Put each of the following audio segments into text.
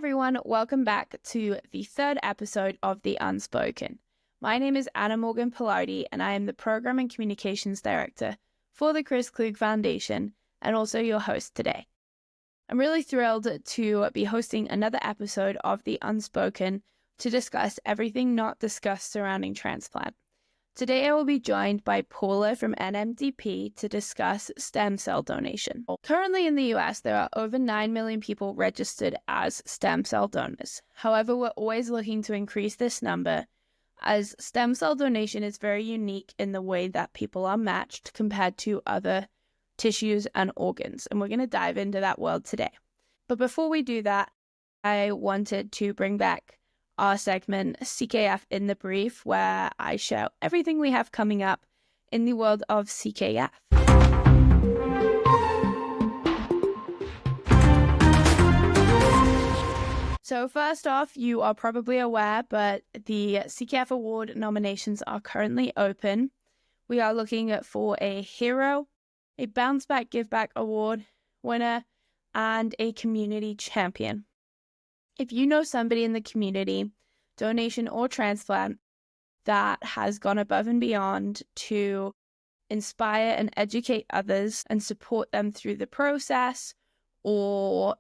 everyone, welcome back to the third episode of the Unspoken. My name is Anna Morgan Pilardi, and I am the Program and Communications Director for the Chris Klug Foundation, and also your host today. I'm really thrilled to be hosting another episode of the Unspoken to discuss everything not discussed surrounding transplant. Today I will be joined by Paula from NMDP to discuss stem cell donation. Currently in the US, there are over 9 million people registered as stem cell donors. However, we're always looking to increase this number, as stem cell donation is very unique in the way that people are matched compared to other tissues and organs. And we're going to dive into that world today. But before we do that, I wanted to bring back our segment CKF In The Brief, where I share everything we have coming up in the world of CKF. So first off, you are probably aware, but the CKF Award nominations are currently open. We are looking for a hero, a Bounce Back Give Back Award winner, and a community champion. If you know somebody in the community, donation or transplant, that has gone above and beyond to inspire and educate others and support them through the process, or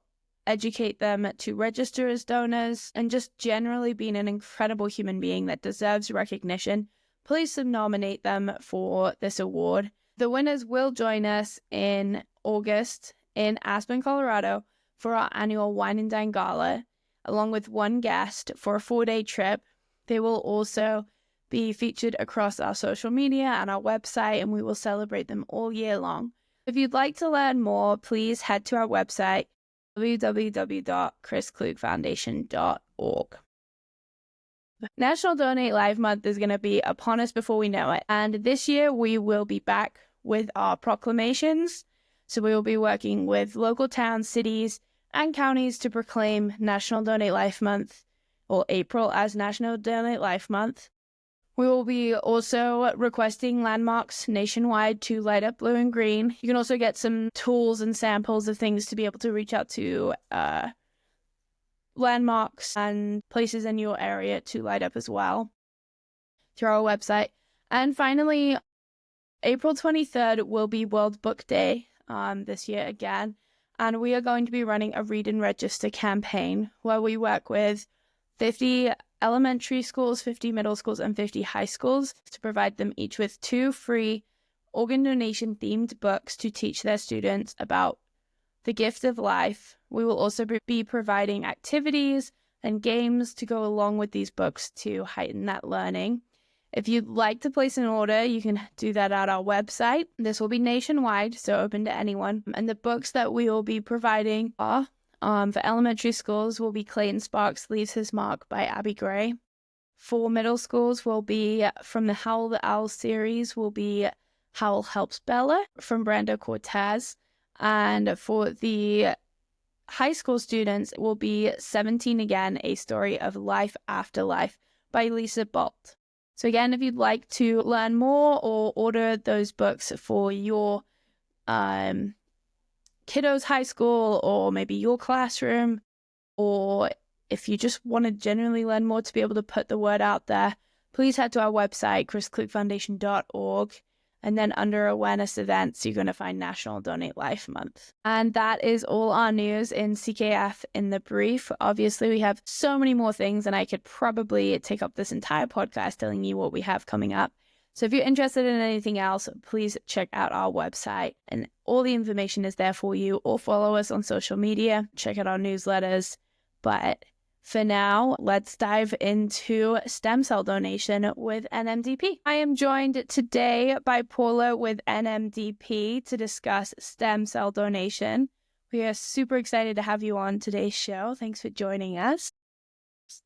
educate them to register as donors, and just generally being an incredible human being that deserves recognition, please nominate them for this award. The winners will join us in August in Aspen, Colorado for our annual Wine and Dine Gala, along with one guest for a 4-day trip. They will also be featured across our social media and our website, and we will celebrate them all year long. If you'd like to learn more, please head to our website, www.chrisklugfoundation.org. National Donate Life Month is going to be upon us before we know it. And this year we will be back with our proclamations. So we will be working with local towns, cities, and counties to proclaim National Donate Life Month, or April, as National Donate Life Month. We will be also requesting landmarks nationwide to light up blue and green. You can also get some tools and samples of things to be able to reach out to landmarks and places in your area to light up as well through our website. And finally, April 23rd will be World Book Day this year again. And we are going to be running a Read and Register campaign where we work with 50 elementary schools, 50 middle schools, and 50 high schools to provide them each with 2 free organ donation themed books to teach their students about the gift of life. We will also be providing activities and games to go along with these books to heighten that learning. If you'd like to place an order, you can do that at our website. This will be nationwide, so open to anyone. And the books that we will be providing are, for elementary schools, will be Clayton Sparks Leaves His Mark by Abby Gray. For middle schools, will be from the Howl the Owl series, will be Howl Helps Bella from Brando Cortez. And for the high school students, it will be 17 Again, A Story of Life After Life by Lisa Bolt. So again, if you'd like to learn more or order those books for your kiddo's high school, or maybe your classroom, or if you just want to genuinely learn more to be able to put the word out there, please head to our website, chrisklugfoundation.org. And then under awareness events, you're going to find National Donate Life Month. And that is all our news in CKF In The Brief. Obviously, we have so many more things, and I could probably take up this entire podcast telling you what we have coming up. So if you're interested in anything else, please check out our website, and all the information is there for you, or follow us on social media, check out our newsletters. But for now, let's dive into stem cell donation with NMDP. I am joined today by Paula with NMDP to discuss stem cell donation. We are super excited to have you on today's show. Thanks for joining us.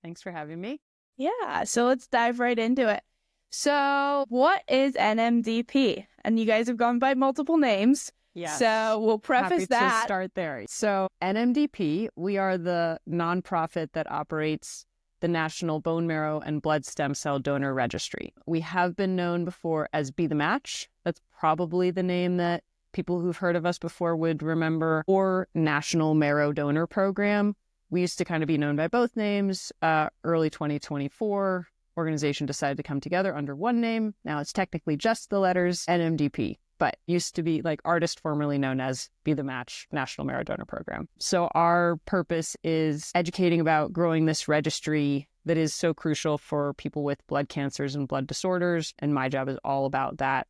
Thanks for having me. Yeah, so let's dive right into it. So what is NMDP? And you guys have gone by multiple names. Yes. So we'll preface Happy to start there. So NMDP, we are the nonprofit that operates the National Bone Marrow and Blood Stem Cell Donor Registry. We have been known before as Be The Match. That's probably the name that people who've heard of us before would remember, or National Marrow Donor Program. we used to kind of be known by both names. Early 2024, organization decided to come together under one name. Now it's technically just the letters NMDP, but used to be like artist formerly known as Be The Match National Marrow Donor Program. So our purpose is educating about growing this registry that is so crucial for people with blood cancers and blood disorders. And my job is all about that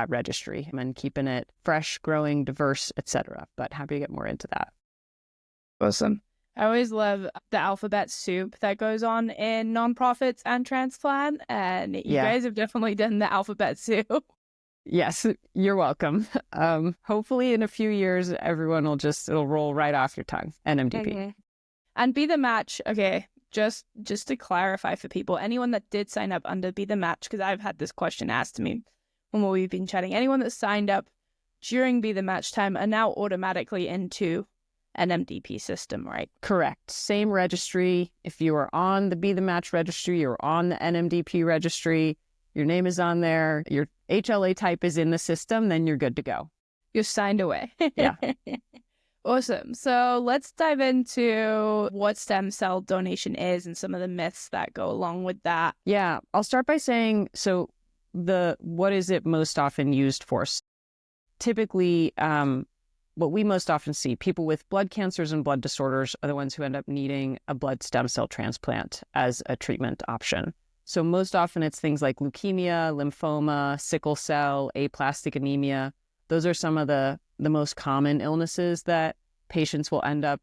registry and keeping it fresh, growing, diverse, etc. But happy to get more into that. Awesome. I always love the alphabet soup that goes on in nonprofits and transplant. And you guys have definitely done the alphabet soup. Yes, you're welcome. Hopefully in a few years, everyone it'll roll right off your tongue. NMDP. Mm-hmm. And Be The Match, okay, just to clarify for people, anyone that did sign up under Be The Match, because I've had this question asked to me when we've been chatting, anyone that signed up during Be The Match time are now automatically into NMDP system, right? Correct. Same registry. If you are on the Be The Match registry, you're on the NMDP registry, your name is on there, your HLA type is in the system, then you're good to go. You're signed away. Yeah. Awesome. So let's dive into what stem cell donation is and some of the myths that go along with that. Yeah. I'll start by saying, so what is it most often used for? Typically, what we most often see, people with blood cancers and blood disorders are the ones who end up needing a blood stem cell transplant as a treatment option. So most often it's things like leukemia, lymphoma, sickle cell, aplastic anemia. Those are some of the most common illnesses that patients will end up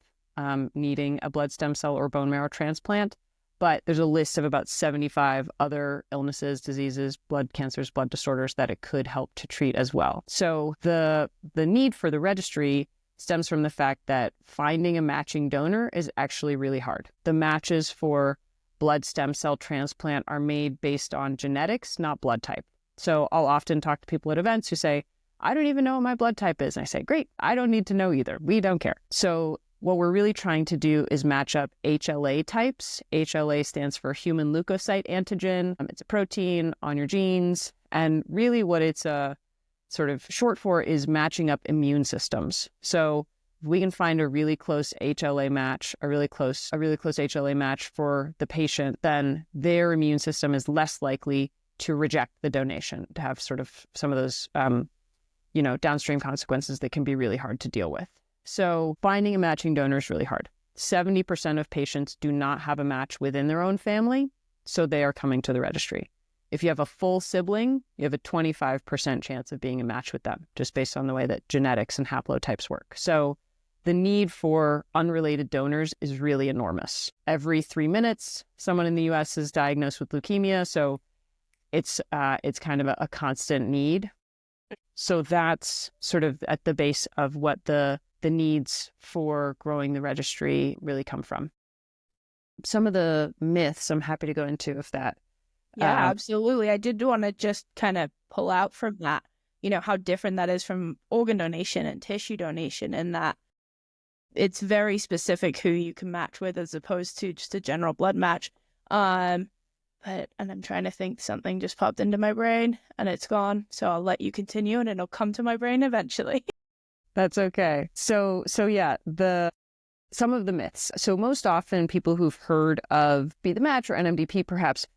needing a blood stem cell or bone marrow transplant. But there's a list of about 75 other illnesses, diseases, blood cancers, blood disorders that it could help to treat as well. So the need for the registry stems from the fact that finding a matching donor is actually really hard. The matches for blood stem cell transplant are made based on genetics, not blood type. So I'll often talk to people at events who say, I don't even know what my blood type is. And I say, great, I don't need to know either. We don't care. So what we're really trying to do is match up HLA types. HLA stands for human leukocyte antigen. It's a protein on your genes. And really what it's sort of short for is matching up immune systems. So if we can find a really close HLA match, a really close HLA match for the patient, then their immune system is less likely to reject the donation, to have sort of some of those downstream consequences that can be really hard to deal with. So finding a matching donor is really hard. 70% of patients do not have a match within their own family, so they are coming to the registry. If you have a full sibling, you have a 25% chance of being a match with them, just based on the way that genetics and haplotypes work. So the need for unrelated donors is really enormous. Every 3 minutes, someone in the US is diagnosed with leukemia, so it's kind of a constant need. So that's sort of at the base of what the needs for growing the registry really come from. Some of the myths I'm happy to go into if that. Yeah, absolutely. I did want to just kind of pull out from that, how different that is from organ donation and tissue donation, and that it's very specific who you can match with as opposed to just a general blood match. And I'm trying to think, something just popped into my brain and it's gone. So I'll let you continue and it'll come to my brain eventually. That's okay. So yeah, some of the myths. So most often people who've heard of Be The Match or NMDP perhaps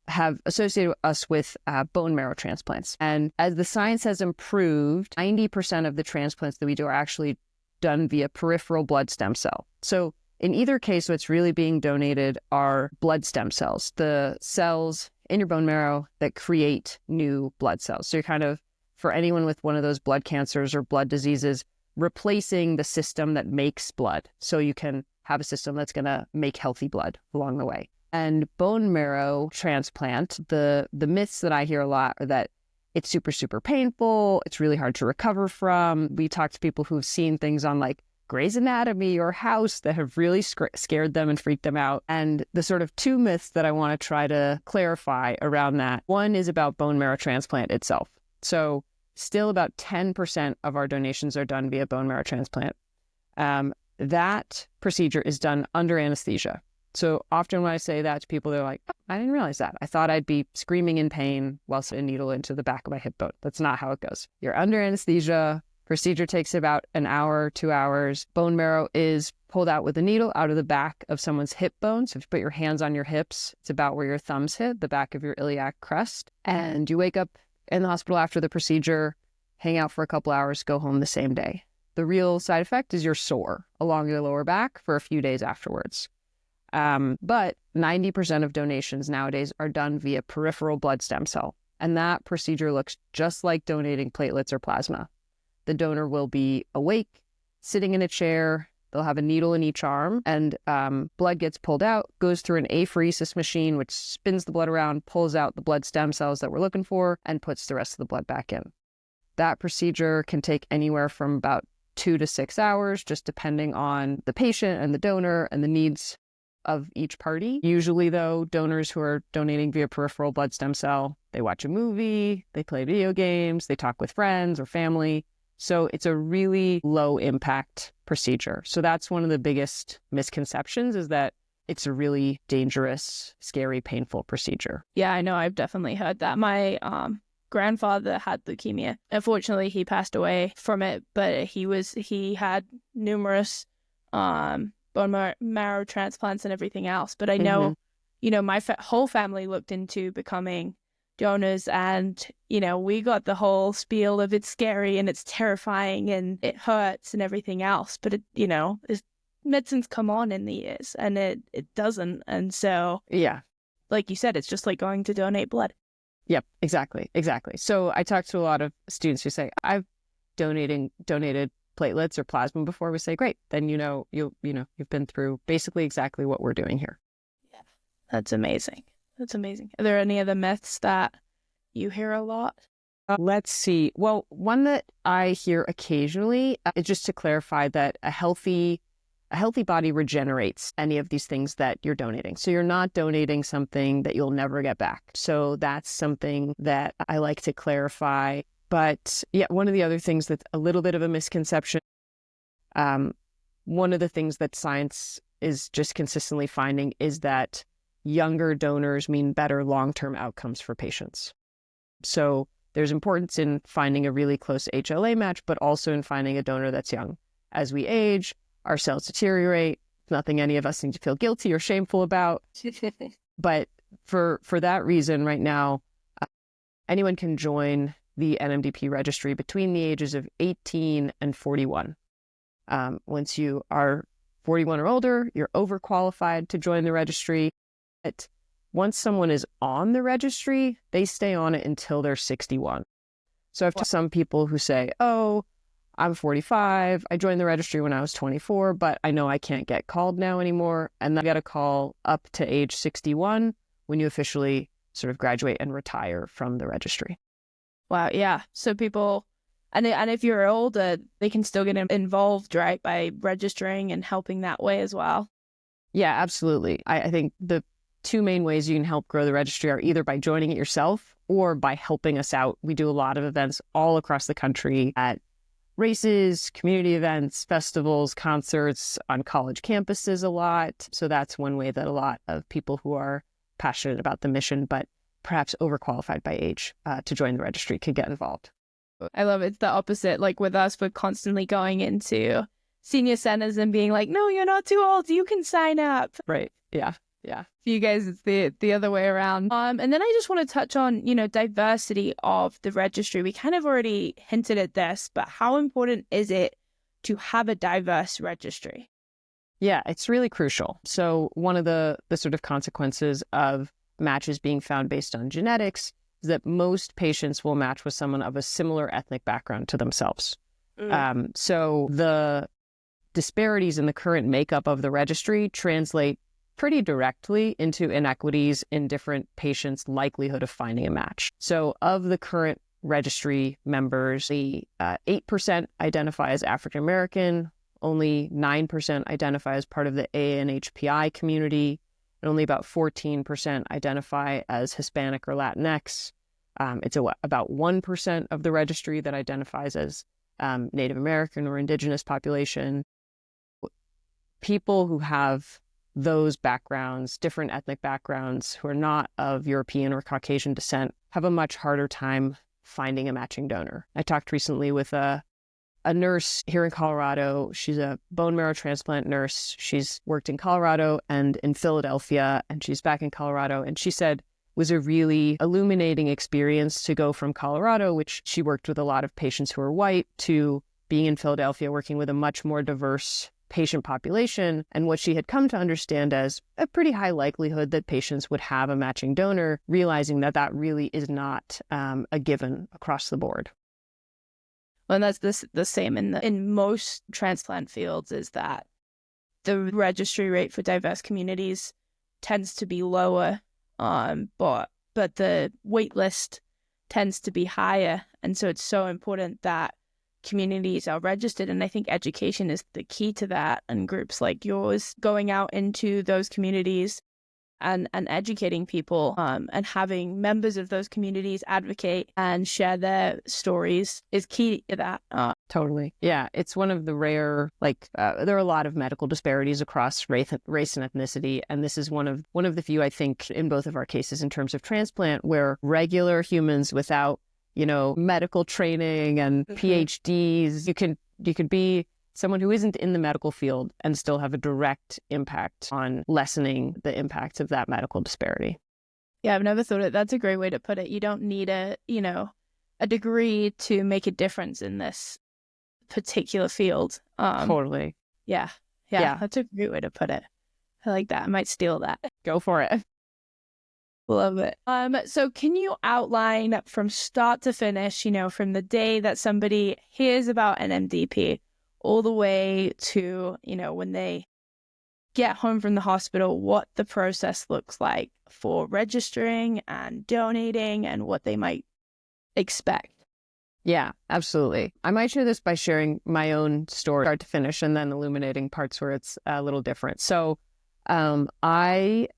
have associated us with bone marrow transplants. And as the science has improved, 90% of the transplants that we do are actually done via peripheral blood stem cell. So in either case, what's really being donated are blood stem cells, the cells in your bone marrow that create new blood cells. So you're kind of, for anyone with one of those blood cancers or blood diseases, replacing the system that makes blood. So you can have a system that's going to make healthy blood along the way. And bone marrow transplant, the myths that I hear a lot are that it's super, super painful. It's really hard to recover from. We talk to people who've seen things on like Grey's Anatomy or House that have really scared them and freaked them out. And the sort of two myths that I want to try to clarify around that. One is about bone marrow transplant itself. So still about 10% of our donations are done via bone marrow transplant. That procedure is done under anesthesia. So often when I say that to people, they're like, oh, I didn't realize that. I thought I'd be screaming in pain whilst a needle into the back of my hip bone. That's not how it goes. You're under anesthesia for Procedure takes about an hour, 2 hours. Bone marrow is pulled out with a needle out of the back of someone's hip bone. So if you put your hands on your hips, it's about where your thumbs hit, the back of your iliac crest. And you wake up in the hospital after the procedure, hang out for a couple hours, go home the same day. The real side effect is you're sore along your lower back for a few days afterwards. But 90% of donations nowadays are done via peripheral blood stem cell. And that procedure looks just like donating platelets or plasma. The donor will be awake, sitting in a chair. They'll have a needle in each arm, and blood gets pulled out, goes through an apheresis machine, which spins the blood around, pulls out the blood stem cells that we're looking for, and puts the rest of the blood back in. That procedure can take anywhere from about 2 to 6 hours, just depending on the patient and the donor and the needs of each party. Usually, though, donors who are donating via peripheral blood stem cell, they watch a movie, they play video games, they talk with friends or family. So it's a really low impact procedure. So that's one of the biggest misconceptions, is that it's a really dangerous, scary, painful procedure. Yeah, I know. I've definitely heard that. My grandfather had leukemia. Unfortunately, he passed away from it, but he had numerous bone marrow transplants and everything else. But I know, my whole family looked into becoming donors, and, we got the whole spiel of it's scary and it's terrifying and it hurts and everything else. But medicine's come on in the years, and it doesn't. And so, yeah, like you said, it's just like going to donate blood. Yep, exactly. So I talk to a lot of students who say, I've donated platelets or plasma before. We say, great, then you've been through basically exactly what we're doing here. Yeah, that's amazing. Are there any other myths that you hear a lot? Let's see. Well, one that I hear occasionally is just to clarify that a healthy body regenerates any of these things that you're donating. So you're not donating something that you'll never get back. So that's something that I like to clarify. But yeah, one of the other things that's a little bit of a misconception, one of the things that science is just consistently finding is that younger donors mean better long-term outcomes for patients. So there's importance in finding a really close HLA match, but also in finding a donor that's young. As we age, our cells deteriorate. Nothing any of us need to feel guilty or shameful about. But for that reason, right now, anyone can join the NMDP registry between the ages of 18 and 41. Once you are 41 or older, you're overqualified to join the registry. But once someone is on the registry, they stay on it until they're 61. So I've talked to some people who say, oh, I'm 45. I joined the registry when I was 24, but I know I can't get called now anymore. And then I got a call up to age 61 when you officially sort of graduate and retire from the registry. Wow, yeah. So people, and if you're older, they can still get involved, right, by registering and helping that way as well. Yeah, absolutely. I think the two main ways you can help grow the registry are either by joining it yourself or by helping us out. We do a lot of events all across the country at races, community events, festivals, concerts, on college campuses a lot. So that's one way that a lot of people who are passionate about the mission, but perhaps overqualified by age to join the registry could get involved. I love it. It's the opposite. Like with us, we're constantly going into senior centers and being like, no, you're not too old. You can sign up. Right. Yeah. Yeah. For you guys, it's the other way around. And then I just want to touch on, diversity of the registry. We kind of already hinted at this, but how important is it to have a diverse registry? Yeah, it's really crucial. So one of the sort of consequences of matches being found based on genetics is that most patients will match with someone of a similar ethnic background to themselves. So the disparities in the current makeup of the registry translate pretty directly into inequities in different patients' likelihood of finding a match. So of the current registry members, the 8% identify as African American, only 9% identify as part of the ANHPI community, and only about 14% identify as Hispanic or Latinx. It's about 1% of the registry that identifies as Native American or indigenous population. People who have those backgrounds, different ethnic backgrounds, who are not of European or Caucasian descent, have a much harder time finding a matching donor. I talked recently with a a nurse here in Colorado. She's a bone marrow transplant nurse. She's worked in Colorado and in Philadelphia, and she's back in Colorado. And she said it was a really illuminating experience to go from Colorado, which she worked with a lot of patients who are white, to being in Philadelphia, working with a much more diverse patient population, and what she had come to understand as a pretty high likelihood that patients would have a matching donor, realizing that that really is not a given across the board. Well, and that's the same in most transplant fields, is that the registry rate for diverse communities tends to be lower, but the wait list tends to be higher. And so it's so important that communities are registered. And I think education is the key to that. And groups like yours going out into those communities and educating people, and having members of those communities advocate and share their stories is key to that. Totally. Yeah. It's one of the rare, there are a lot of medical disparities across race and ethnicity. And this is one of the few, I think, in both of our cases in terms of transplant, where regular humans without, medical training and PhDs, you could be someone who isn't in the medical field and still have a direct impact on lessening the impacts of that medical disparity. Yeah, I've never thought of it. That's a great way to put it. You don't need a degree to make a difference in this particular field. Totally. Yeah. That's a great way to put it. I like that. I might steal that. Go for it. Love it. So can you outline from start to finish, from the day that somebody hears about NMDP all the way to, when they get home from the hospital, what the process looks like for registering and donating and what they might expect? Yeah, absolutely. I might share this by sharing my own story, start to finish, and then illuminating parts where it's a little different. So I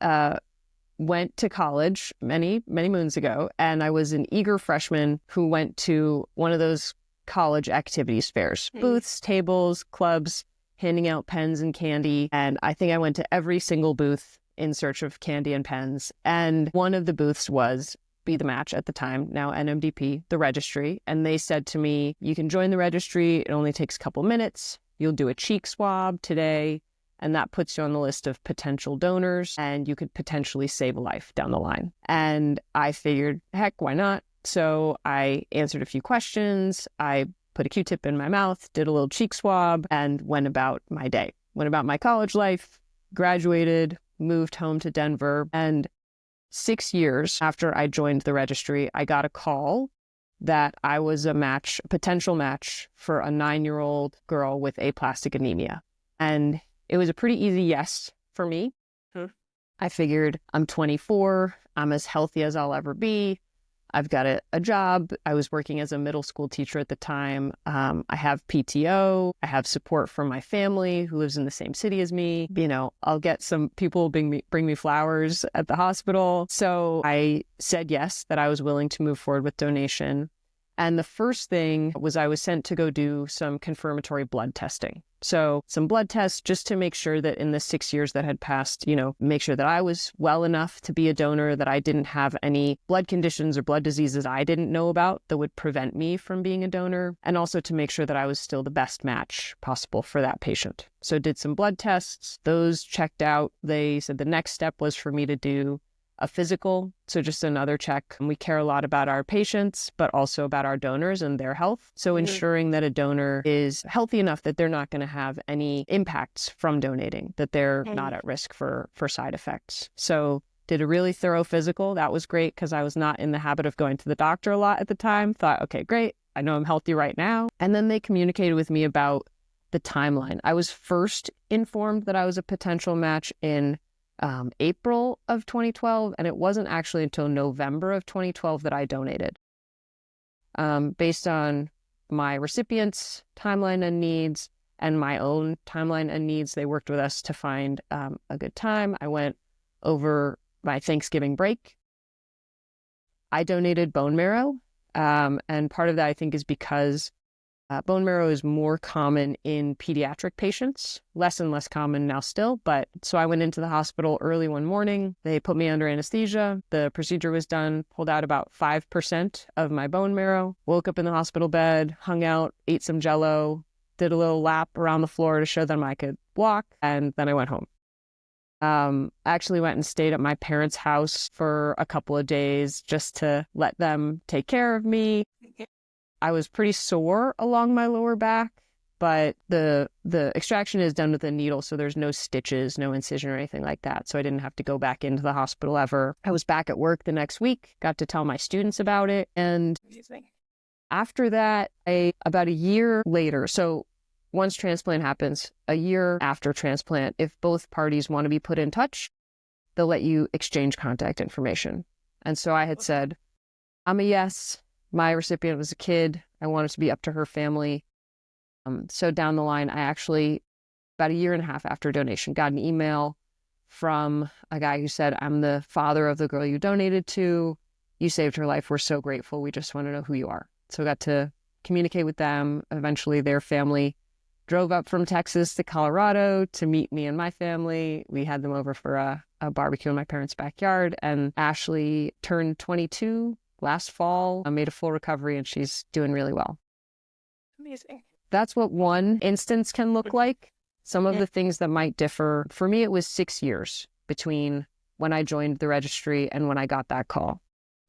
went to college many, many moons ago, and I was an eager freshman who went to one of those college activities fairs, booths, tables, clubs, handing out pens and candy. And I think I went to every single booth in search of candy and pens. And one of the booths was Be The Match at the time, now NMDP, the registry. And they said to me, you can join the registry. It only takes a couple minutes. You'll do a cheek swab today, and that puts you on the list of potential donors, and you could potentially save a life down the line. And I figured, heck, why not? So I answered a few questions. I put a Q-tip in my mouth, did a little cheek swab, and went about my day. Went about my college life, graduated, moved home to Denver. And 6 years after I joined the registry, I got a call that I was a potential match for a 9-year-old girl with aplastic anemia. And it was a pretty easy yes for me. I figured I'm 24, I'm as healthy as I'll ever be. I've got a job. I was working as a middle school teacher at the time. I have PTO. I have support from my family who lives in the same city as me. I'll get some people bring me flowers at the hospital. So I said yes, that I was willing to move forward with donation. And the first thing was I was sent to go do some confirmatory blood testing. So some blood tests just to make sure that in the 6 years that had passed, make sure that I was well enough to be a donor, that I didn't have any blood conditions or blood diseases I didn't know about that would prevent me from being a donor, and also to make sure that I was still the best match possible for that patient. So did some blood tests, those checked out. They said the next step was for me to do a physical, so just another check. And we care a lot about our patients, but also about our donors and their health. So ensuring that a donor is healthy enough that they're not going to have any impacts from donating, that they're not at risk for side effects. So did a really thorough physical. That was great because I was not in the habit of going to the doctor a lot at the time. Thought, okay, great. I know I'm healthy right now. And then they communicated with me about the timeline. I was first informed that I was a potential match in April of 2012, and it wasn't actually until November of 2012 that I donated. Based on my recipients' timeline and needs and my own timeline and needs, they worked with us to find a good time. I went over my Thanksgiving break. I donated bone marrow, and part of that I think is because Bone marrow is more common in pediatric patients, less and less common now still. But so I went into the hospital early one morning. They put me under anesthesia. The procedure was done, pulled out about 5% of my bone marrow, woke up in the hospital bed, hung out, ate some Jell-O, did a little lap around the floor to show them I could walk, and then I went home. I actually went and stayed at my parents' house for a couple of days just to let them take care of me. I was pretty sore along my lower back, but the extraction is done with a needle, so there's no stitches, no incision or anything like that. So I didn't have to go back into the hospital ever. I was back at work the next week, got to tell my students about it. And after that, about a year later, so once transplant happens, a year after transplant, if both parties want to be put in touch, they'll let you exchange contact information. And so I had said, I'm a yes. My recipient was a kid. I wanted to be up to her family. So down the line, I actually, about a year and a half after donation, got an email from a guy who said, I'm the father of the girl you donated to. You saved her life. We're so grateful. We just want to know who you are. So I got to communicate with them. Eventually, their family drove up from Texas to Colorado to meet me and my family. We had them over for a barbecue in my parents' backyard. And Ashley turned 22 last fall, made a full recovery, and she's doing really well. Amazing. That's what one instance can look like. Some of the things that might differ, for me, it was 6 years between when I joined the registry and when I got that call.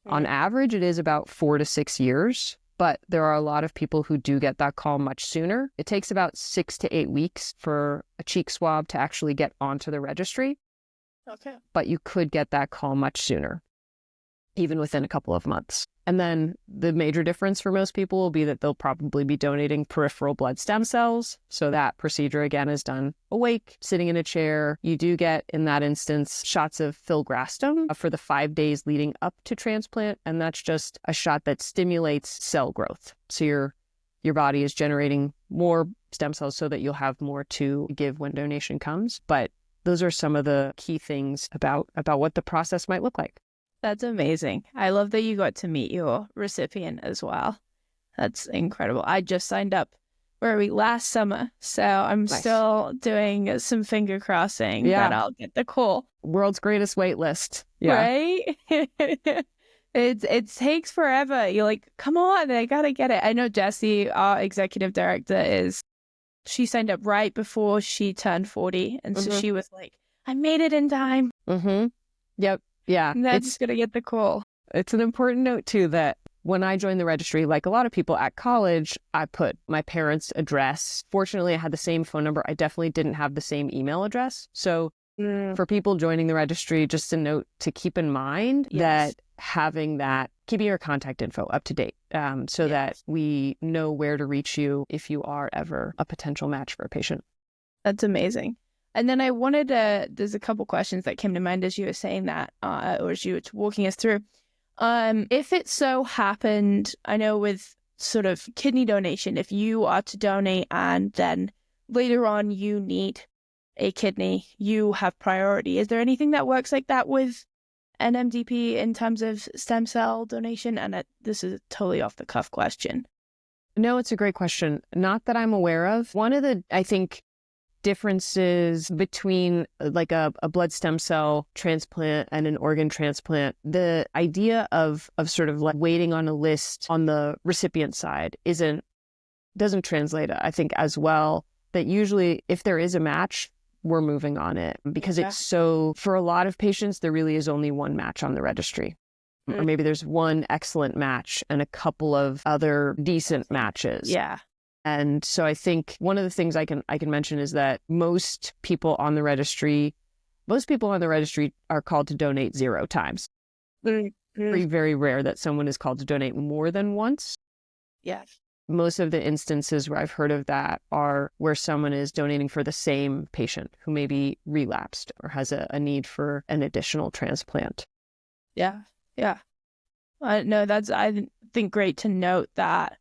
On average, it is about 4 to 6 years, but there are a lot of people who do get that call much sooner. It takes about 6 to 8 weeks for a cheek swab to actually get onto the registry. Okay. But you could get that call much sooner, even within a couple of months. And then the major difference for most people will be that they'll probably be donating peripheral blood stem cells. So that procedure, again, is done awake, sitting in a chair. You do get, in that instance, shots of filgrastim for the 5 days leading up to transplant. And that's just a shot that stimulates cell growth. So your body is generating more stem cells so that you'll have more to give when donation comes. But those are some of the key things about what the process might look like. That's amazing. I love that you got to meet your recipient as well. That's incredible. I just signed up last summer, so I'm still doing some finger crossing that I'll get the call. World's greatest wait list. Yeah. Right? It takes forever. You're like, come on, I gotta get it. I know Jessie, our executive director, she signed up right before she turned 40, and so she was like, I made it in time. Yep. Yeah. And that's going to get the call. It's an important note, too, that when I joined the registry, like a lot of people at college, I put my parents' address. Fortunately, I had the same phone number. I definitely didn't have the same email address. So for people joining the registry, just a note to keep in mind that keeping your contact info up to date so that we know where to reach you if you are ever a potential match for a patient. That's amazing. And then I wanted there's a couple questions that came to mind as you were saying that, or as you were walking us through. If it so happened, I know with sort of kidney donation, if you are to donate and then later on you need a kidney, you have priority. Is there anything that works like that with NMDP in terms of stem cell donation? And this is a totally off the cuff question. No, it's a great question. Not that I'm aware of. One of the, I think, differences between like a blood stem cell transplant and an organ transplant, the idea of sort of like waiting on a list on the recipient side doesn't translate, I think, as well. That usually if there is a match, we're moving on it because it's so, for a lot of patients, there really is only one match on the registry. Or maybe there's one excellent match and a couple of other decent matches. Yeah. And so I think one of the things I can mention is that most people on the registry are called to donate 0 times. Very, very rare that someone is called to donate more than once. Yes. Most of the instances where I've heard of that are where someone is donating for the same patient who may be relapsed or has a need for an additional transplant. Yeah. Yeah. No, that's, I think, great to note that,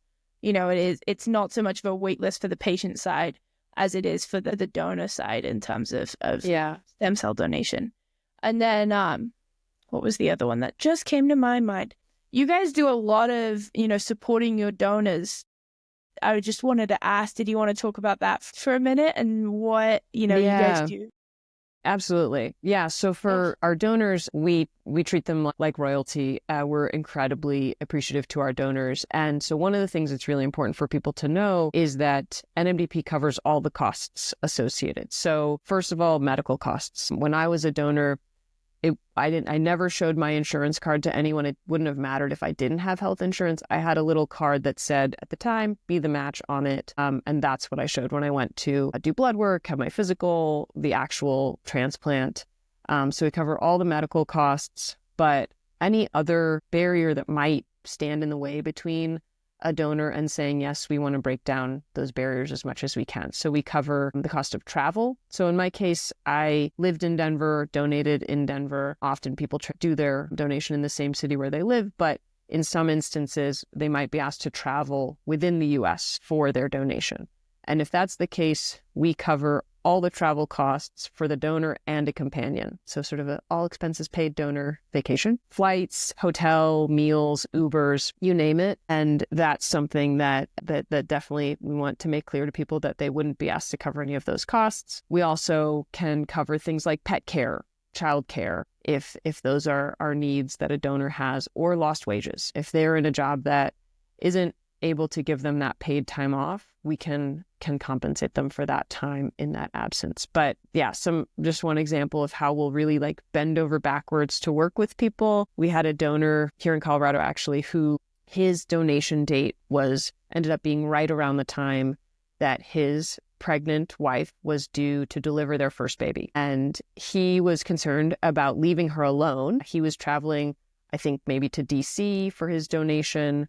it's not so much of a wait list for the patient side as it is for the donor side in terms of stem cell donation. And then what was the other one that just came to my mind? You guys do a lot of, supporting your donors I just wanted to ask, did you want to talk about that for a minute and what, you guys do? Absolutely. Yeah. So for our donors, we treat them like royalty. We're incredibly appreciative to our donors. And so one of the things that's really important for people to know is that NMDP covers all the costs associated. So first of all, medical costs. When I was a donor, I never showed my insurance card to anyone. It wouldn't have mattered if I didn't have health insurance. I had a little card that said at the time, Be the Match on it. And that's what I showed when I went to do blood work, have my physical, the actual transplant. So we cover all the medical costs, but any other barrier that might stand in the way between a donor and saying, yes, we want to break down those barriers as much as we can. So we cover the cost of travel. So in my case, I lived in Denver, donated in Denver. Often people do their donation in the same city where they live, but in some instances, they might be asked to travel within the US for their donation. And if that's the case, we cover all the travel costs for the donor and a companion. So sort of an all expenses paid donor vacation, flights, hotel, meals, Ubers, you name it. And that's something that definitely we want to make clear to people that they wouldn't be asked to cover any of those costs. We also can cover things like pet care, child care, if those are needs that a donor has, or lost wages. If they're in a job that isn't able to give them that paid time off, we can compensate them for that time in that absence. But yeah, just one example of how we'll really like bend over backwards to work with people. We had a donor here in Colorado actually who his donation date ended up being right around the time that his pregnant wife was due to deliver their first baby. And he was concerned about leaving her alone. He was traveling, I think maybe to DC for his donation.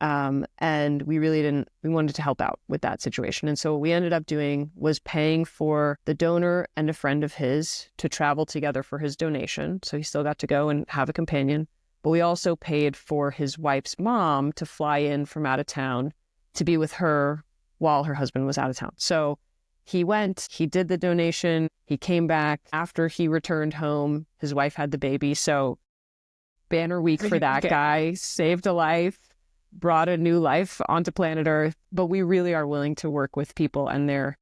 And we wanted to help out with that situation. And so what we ended up doing was paying for the donor and a friend of his to travel together for his donation. So he still got to go and have a companion. But we also paid for his wife's mom to fly in from out of town to be with her while her husband was out of town. So he went, he did the donation, he came back. After he returned home, his wife had the baby. So banner week for that guy, saved a life, brought a new life onto planet Earth. But we really are willing to work with people and their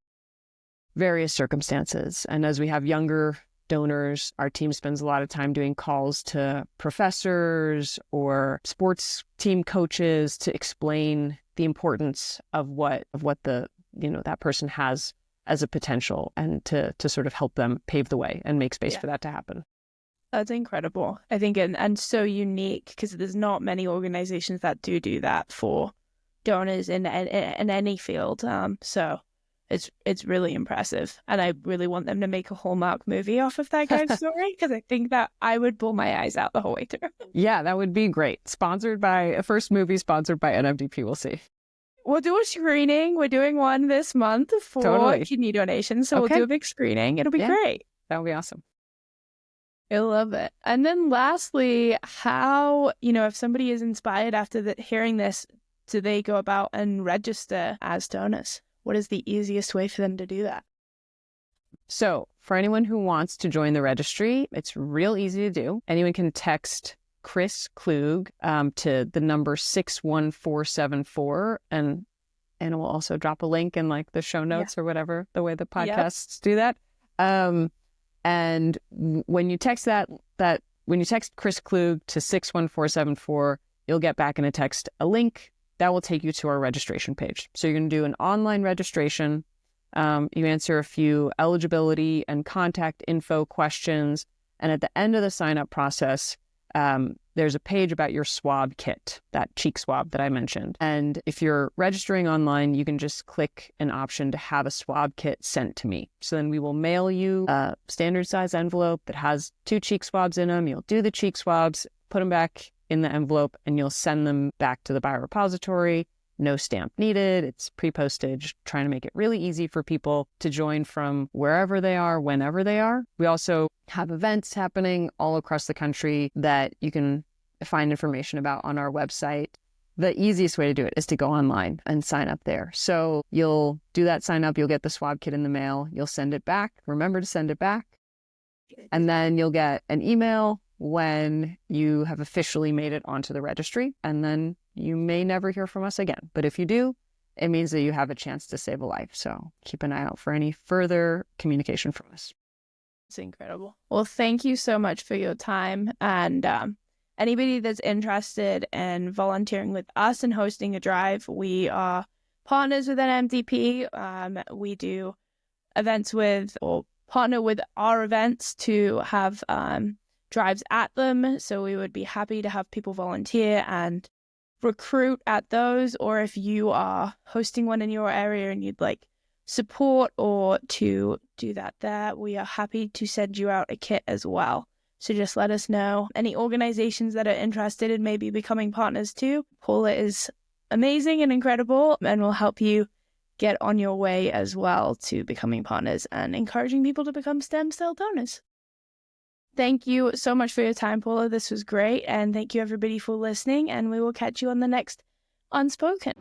various circumstances. And as we have younger donors, our team spends a lot of time doing calls to professors or sports team coaches to explain the importance of what the that person has as a potential, and to sort of help them pave the way and make space for that to happen. That's incredible. I think, and so unique, because there's not many organizations that do that for donors in any field. So it's really impressive. And I really want them to make a Hallmark movie off of that guy's story, because I think that I would pull my eyes out the whole way through. Yeah, that would be great. A first movie sponsored by NMDP. We'll see. We'll do a screening. We're doing one this month for kidney donations. So we'll do a big screening. It'll be great. That would be awesome. I love it. And then lastly, how, if somebody is inspired after hearing this, do they go about and register as donors? What is the easiest way for them to do that? So for anyone who wants to join the registry, it's real easy to do. Anyone can text Chris Klug to the number 61474, and we'll also drop a link in like the show notes or whatever, the way the podcasts do that. And when you text when you text Chris Klug to 61474, you'll get back in a text a link that will take you to our registration page. So you're going to do an online registration. You answer a few eligibility and contact info questions. And at the end of the sign-up process, there's a page about your swab kit, that cheek swab that I mentioned. And if you're registering online, you can just click an option to have a swab kit sent to me. So then we will mail you a standard size envelope that has 2 cheek swabs in them. You'll do the cheek swabs, put them back in the envelope, and you'll send them back to the biorepository. No stamp needed. It's pre-postage, trying to make it really easy for people to join from wherever they are, whenever they are. We also have events happening all across the country that you can find information about on our website. The easiest way to do it is to go online and sign up there. So you'll do that sign up, you'll get the swab kit in the mail, you'll send it back. Remember to send it back. And then you'll get an email when you have officially made it onto the registry, and then you may never hear from us again. But if you do, it means that you have a chance to save a life. So keep an eye out for any further communication from us. It's incredible. Well, thank you so much for your time. And anybody that's interested in volunteering with us and hosting a drive, we are partners with NMDP. We do events with, or partner with our events to have drives at them. So we would be happy to have people volunteer and recruit at those. Or if you are hosting one in your area and you'd like support or to do that there, we are happy to send you out a kit as well. So just let us know. Any organizations that are interested in maybe becoming partners too, Paula is amazing and incredible and will help you get on your way as well to becoming partners and encouraging people to become stem cell donors. Thank you so much for your time, Paula. This was great. And thank you everybody for listening. And we will catch you on the next Unspoken.